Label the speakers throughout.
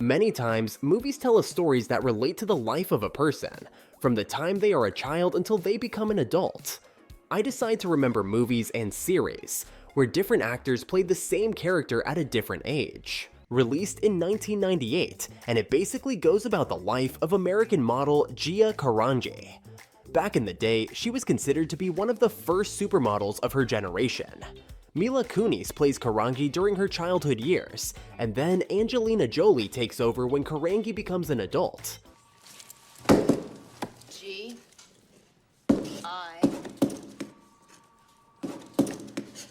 Speaker 1: Many times, movies tell us stories that relate to the life of a person, from the time they are a child until they become an adult. I decide to remember movies and series where different actors played the same character at a different age. Released in 1998, and it basically goes about the life of American model Gia Karanji. Back in the day, she was considered to be one of the first supermodels of her generation. Mila Kunis plays Karangi during her childhood years, and then Angelina Jolie takes over when Karangi becomes an adult.
Speaker 2: G. I.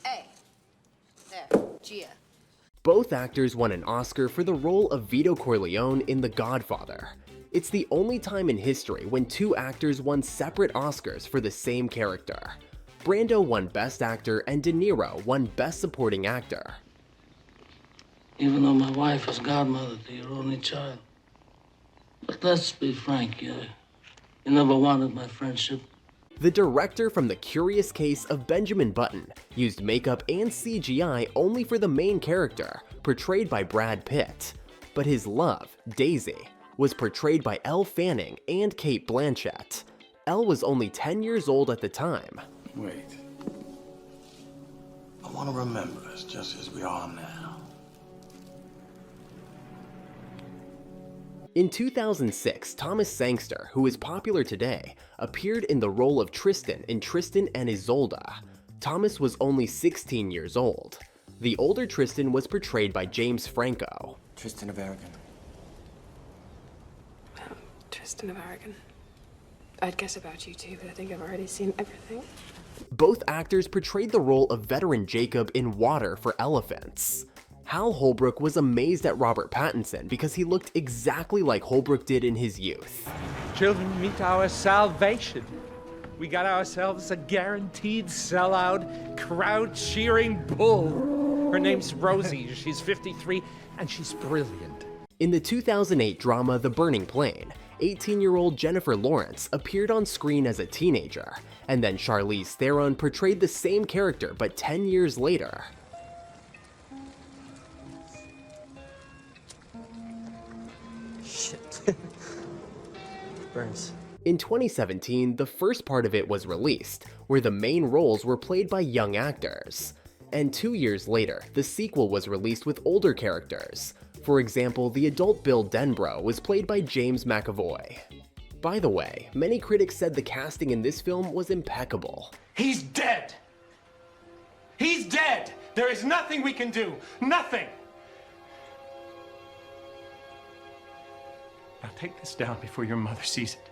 Speaker 2: A. There, Gia.
Speaker 1: Both actors won an Oscar for the role of Vito Corleone in The Godfather. It's the only time in history when two actors won separate Oscars for the same character. Brando won Best Actor and De Niro won Best Supporting Actor.
Speaker 3: Even though my wife is godmother to your only child. But let's be frank, you never wanted my friendship.
Speaker 1: The director from The Curious Case of Benjamin Button used makeup and CGI only for the main character, portrayed by Brad Pitt. But his love, Daisy, was portrayed by Elle Fanning and Cate Blanchett. Elle was only 10 years old at the time.
Speaker 4: Wait. I want to remember us just as we are now.
Speaker 1: In 2006, Thomas Sangster, who is popular today, appeared in the role of Tristan in Tristan and Isolde. Thomas was only 16 years old. The older Tristan was portrayed by James Franco.
Speaker 5: Tristan of Aragon.
Speaker 6: Tristan of Aragon. I'd guess about you too, but I think I've already seen everything.
Speaker 1: Both actors portrayed the role of veteran Jacob in Water for Elephants. Hal Holbrook was amazed at Robert Pattinson because he looked exactly like Holbrook did in his youth.
Speaker 7: Children, meet our salvation. We got ourselves a guaranteed sellout, crowd-cheering bull. Her name's Rosie, she's 53, and she's brilliant.
Speaker 1: In the 2008 drama The Burning Plain, 18-year-old Jennifer Lawrence appeared on screen as a teenager, and then Charlize Theron portrayed the same character but 10 years later.
Speaker 5: Shit. Burns.
Speaker 1: In 2017, the first part of it was released, where the main roles were played by young actors. And 2 years later, the sequel was released with older characters. For example, the adult Bill Denbrough was played by James McAvoy. By the way, many critics said the casting in this film was impeccable.
Speaker 8: He's dead! He's dead! There is nothing we can do! Nothing! Now take this down before your mother sees it.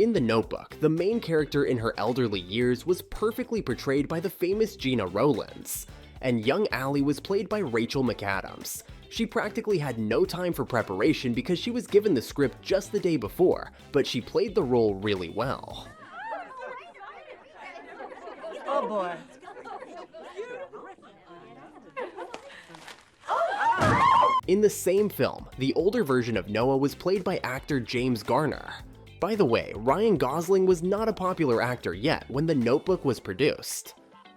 Speaker 1: In The Notebook, the main character in her elderly years was perfectly portrayed by the famous Gina Rowlands, and young Allie was played by Rachel McAdams. She practically had no time for preparation because she was given the script just the day before, but she played the role really well.
Speaker 9: Oh boy.
Speaker 1: In the same film, the older version of Noah was played by actor James Garner. By the way, Ryan Gosling was not a popular actor yet when The Notebook was produced.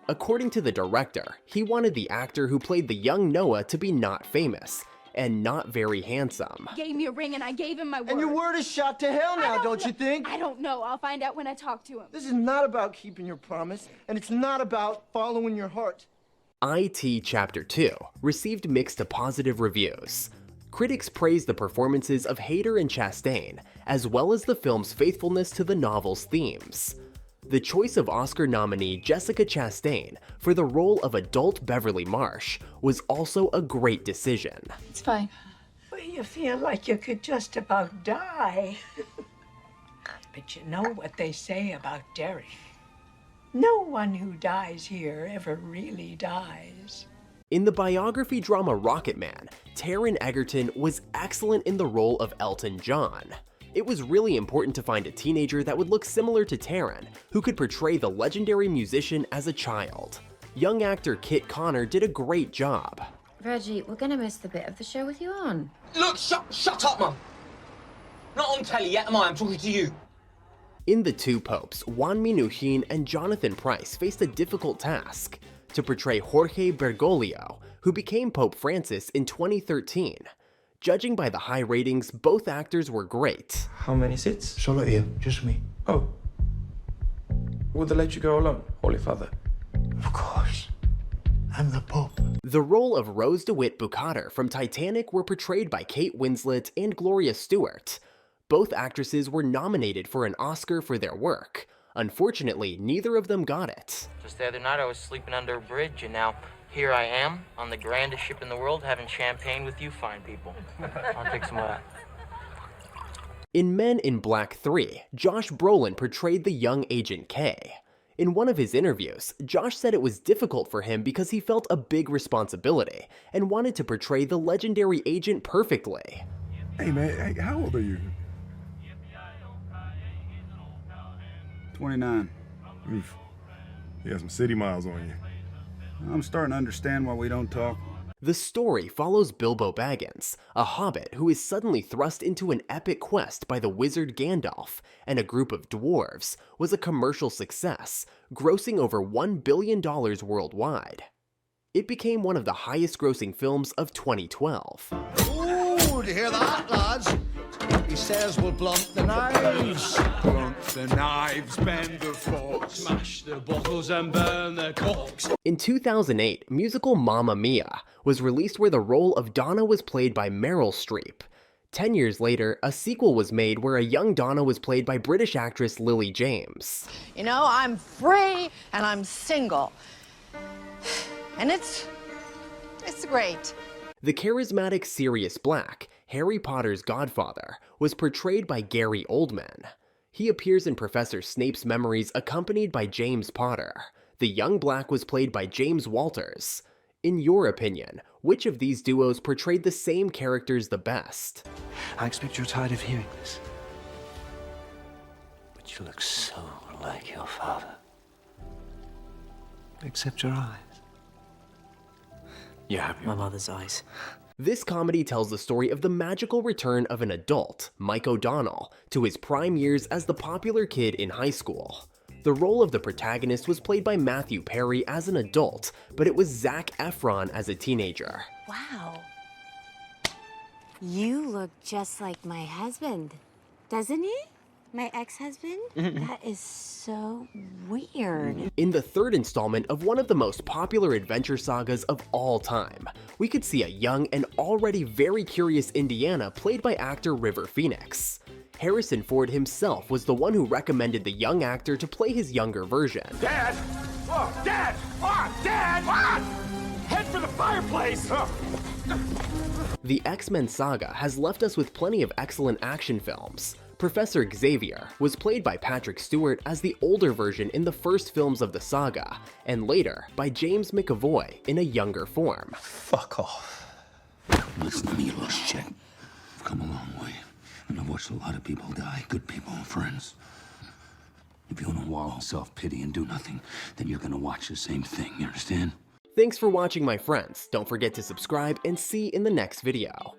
Speaker 1: According to the director, he wanted the actor who played the young Noah to be not famous and not very handsome.
Speaker 10: Gave me a ring and I gave him my word.
Speaker 9: And your word is shot to hell now, don't you think?
Speaker 10: I don't know. I'll find out when I talk to him.
Speaker 9: This is not about keeping your promise, and it's not about following your heart.
Speaker 1: IT Chapter 2 received mixed to positive reviews. Critics praised the performances of Hader and Chastain, as well as the film's faithfulness to the novel's themes. The choice of Oscar nominee Jessica Chastain for the role of adult Beverly Marsh was also a great decision.
Speaker 10: It's fine.
Speaker 11: Well, you feel like you could just about die. But you know what they say about Derek. No one who dies here ever really dies.
Speaker 1: In the biography drama Rocketman, Taron Egerton was excellent in the role of Elton John. It was really important to find a teenager that would look similar to Taron, who could portray the legendary musician as a child. Young actor Kit Connor did a great job.
Speaker 12: Reggie, we're gonna miss the bit of the show with you on.
Speaker 5: Look, shut up, Mum. Not on telly yet, am I? I'm talking to you.
Speaker 1: In The Two Popes, Juan Minuchin and Jonathan Pryce faced a difficult task to portray Jorge Bergoglio, who became Pope Francis in 2013. Judging by the high ratings, both actors were great.
Speaker 13: How many seats?
Speaker 4: Solo here, just me.
Speaker 13: Oh. Would they let you go alone, Holy Father?
Speaker 4: Of course. I'm the Pope.
Speaker 1: The role of Rose DeWitt Bukater from Titanic were portrayed by Kate Winslet and Gloria Stewart. Both actresses were nominated for an Oscar for their work. Unfortunately, neither of them got it.
Speaker 14: Just the other night I was sleeping under a bridge, and now here I am on the grandest ship in the world having champagne with you fine people. I'll take some of that.
Speaker 1: In Men in Black 3, Josh Brolin portrayed the young Agent K. In one of his interviews, Josh said it was difficult for him because he felt a big responsibility and wanted to portray the legendary agent perfectly.
Speaker 15: Hey man, hey, how old are you?
Speaker 16: 29.
Speaker 15: Oof. You got some city miles on you.
Speaker 16: I'm starting to understand why we don't talk.
Speaker 1: The story follows Bilbo Baggins, a hobbit who is suddenly thrust into an epic quest by the wizard Gandalf, and a group of dwarves, was a commercial success, grossing over $1 billion worldwide. It became one of the highest-grossing films of 2012.
Speaker 17: Ooh, do you hear that, lads? He says we'll blunt the knives.
Speaker 18: Blunt the knives, bend the forks, smash the bottles and burn the corks.
Speaker 1: In 2008, musical Mamma Mia was released where the role of Donna was played by Meryl Streep. 10 years later, a sequel was made where a young Donna was played by British actress Lily James.
Speaker 2: You know, I'm free and I'm single. And it's great.
Speaker 1: The charismatic Sirius Black, Harry Potter's godfather, was portrayed by Gary Oldman. He appears in Professor Snape's memories accompanied by James Potter. The young Black was played by James Walters. In your opinion, which of these duos portrayed the same characters the best?
Speaker 4: I expect you're tired of hearing this. But you look so like your father. Except your eyes. You have my mother's eyes.
Speaker 1: This comedy tells the story of the magical return of an adult, Mike O'Donnell, to his prime years as the popular kid in high school. The role of the protagonist was played by Matthew Perry as an adult, but it was Zac Efron as a teenager.
Speaker 19: Wow. You look just like my husband, doesn't he? My ex-husband? That is so weird.
Speaker 1: In the third installment of one of the most popular adventure sagas of all time, we could see a young and already very curious Indiana played by actor River Phoenix. Harrison Ford himself was the one who recommended the young actor to play his younger version.
Speaker 8: Dad! Oh, Dad! Oh, Dad! Ah! Head for the fireplace! Oh.
Speaker 1: The X-Men saga has left us with plenty of excellent action films. Professor Xavier was played by Patrick Stewart as the older version in the first films of the saga, and later by James McAvoy in a younger form.
Speaker 4: Fuck off. Listen to me, you little shit. I've come a long way, and I've watched a lot of people die, good people and friends. If you want to wallow in self-pity and do nothing, then you're gonna watch the same thing, you understand?
Speaker 1: Thanks for watching, my friends. Don't forget to subscribe and see you in the next video.